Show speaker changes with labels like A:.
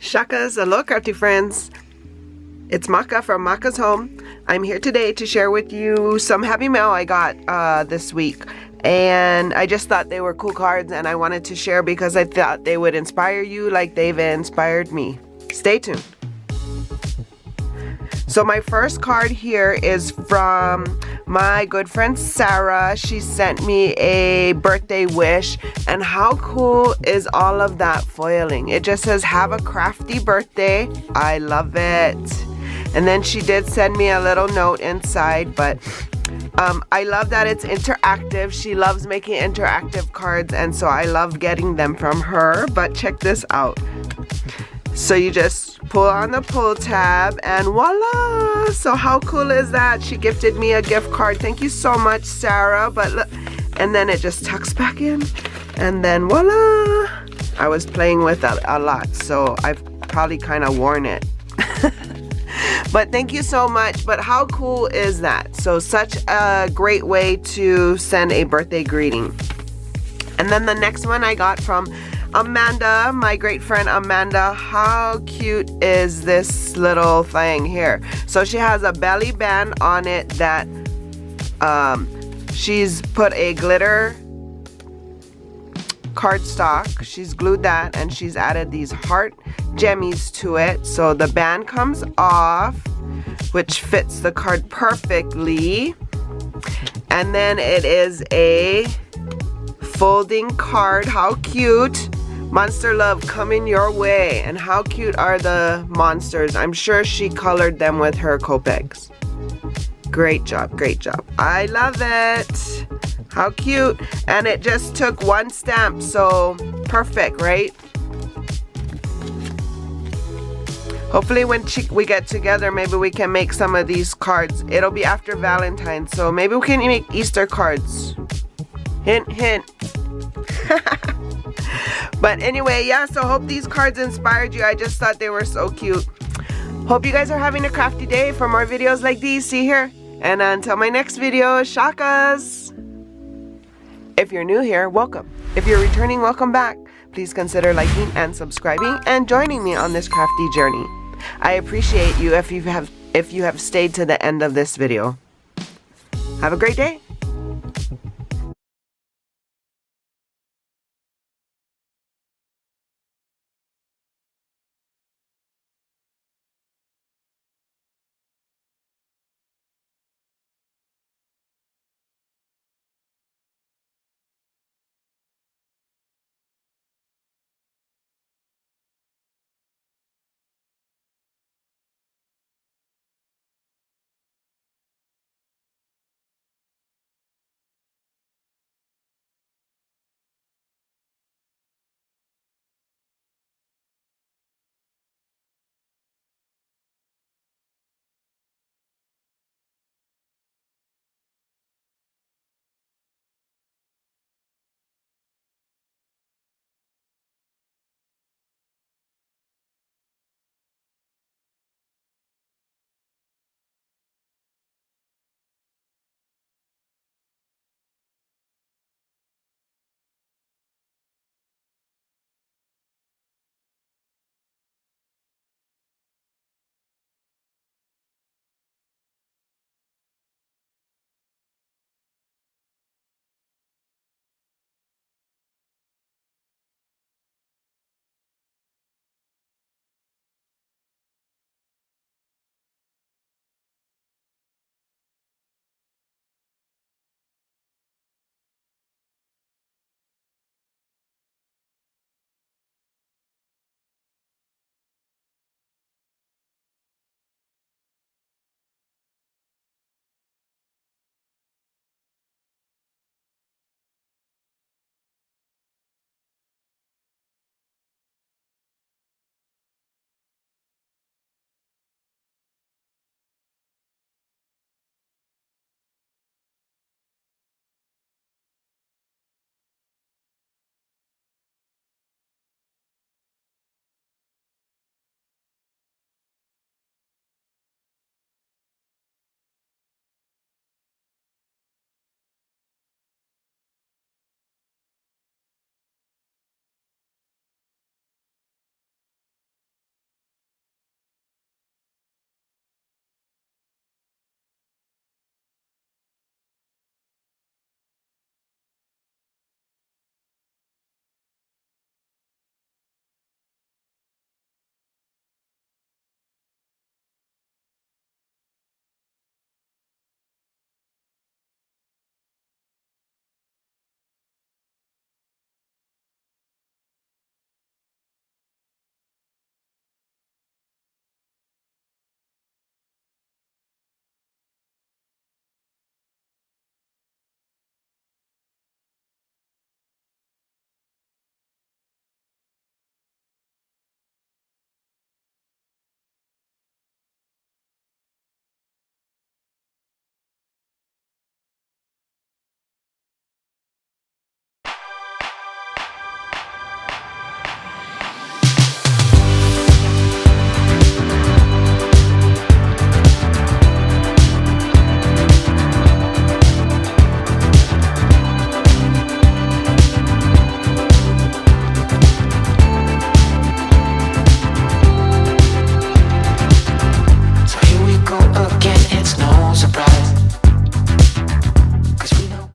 A: Shakas, aloha crafty friends. It's Maka from Makaz Home. I'm here today to share with you some happy mail I got this week. And I just thought they were cool cards and I wanted to share because I thought they would inspire you like they've inspired me. Stay tuned. So my first card here is from my good friend Sarah. She sent me a birthday wish, and how cool is all of that foiling? It just says, have a crafty birthday. I love it. And then she did send me a little note inside, but I love that it's interactive. She loves making interactive cards, and so I love getting them from her. But check this out. So you just pull on the pull tab and voila! So how cool is that? She gifted me a gift card. Thank you so much, Sarah. But look, and then it just tucks back in, and then voila! I was playing with it a lot, so I've probably kind of worn it. But thank you so much. But how cool is that? So such a great way to send a birthday greeting. And then the next one I got from Amanda, my great friend Amanda. How cute is this little thing here? So she has a belly band on it that she's put a glitter cardstock. She's glued that and she's added these heart jemmies to it. So the band comes off, which fits the card perfectly. And then it is a folding card. How cute. Monster love coming your way. And how cute are the monsters? I'm sure she colored them with her Copics. Great job, great job. I love it. How cute. And it just took one stamp, so perfect, right? Hopefully when we get together, maybe we can make some of these cards. It'll be after Valentine, so maybe we can make Easter cards. Hint, hint. But anyway, yeah, so hope these cards inspired you. I just thought they were so cute. Hope you guys are having a crafty day. For more videos like these, see here. And until my next video, shakas. If you're new here, welcome. If you're returning, welcome back. Please consider liking and subscribing and joining me on this crafty journey. I appreciate you if you have stayed to the end of this video. Have a great day.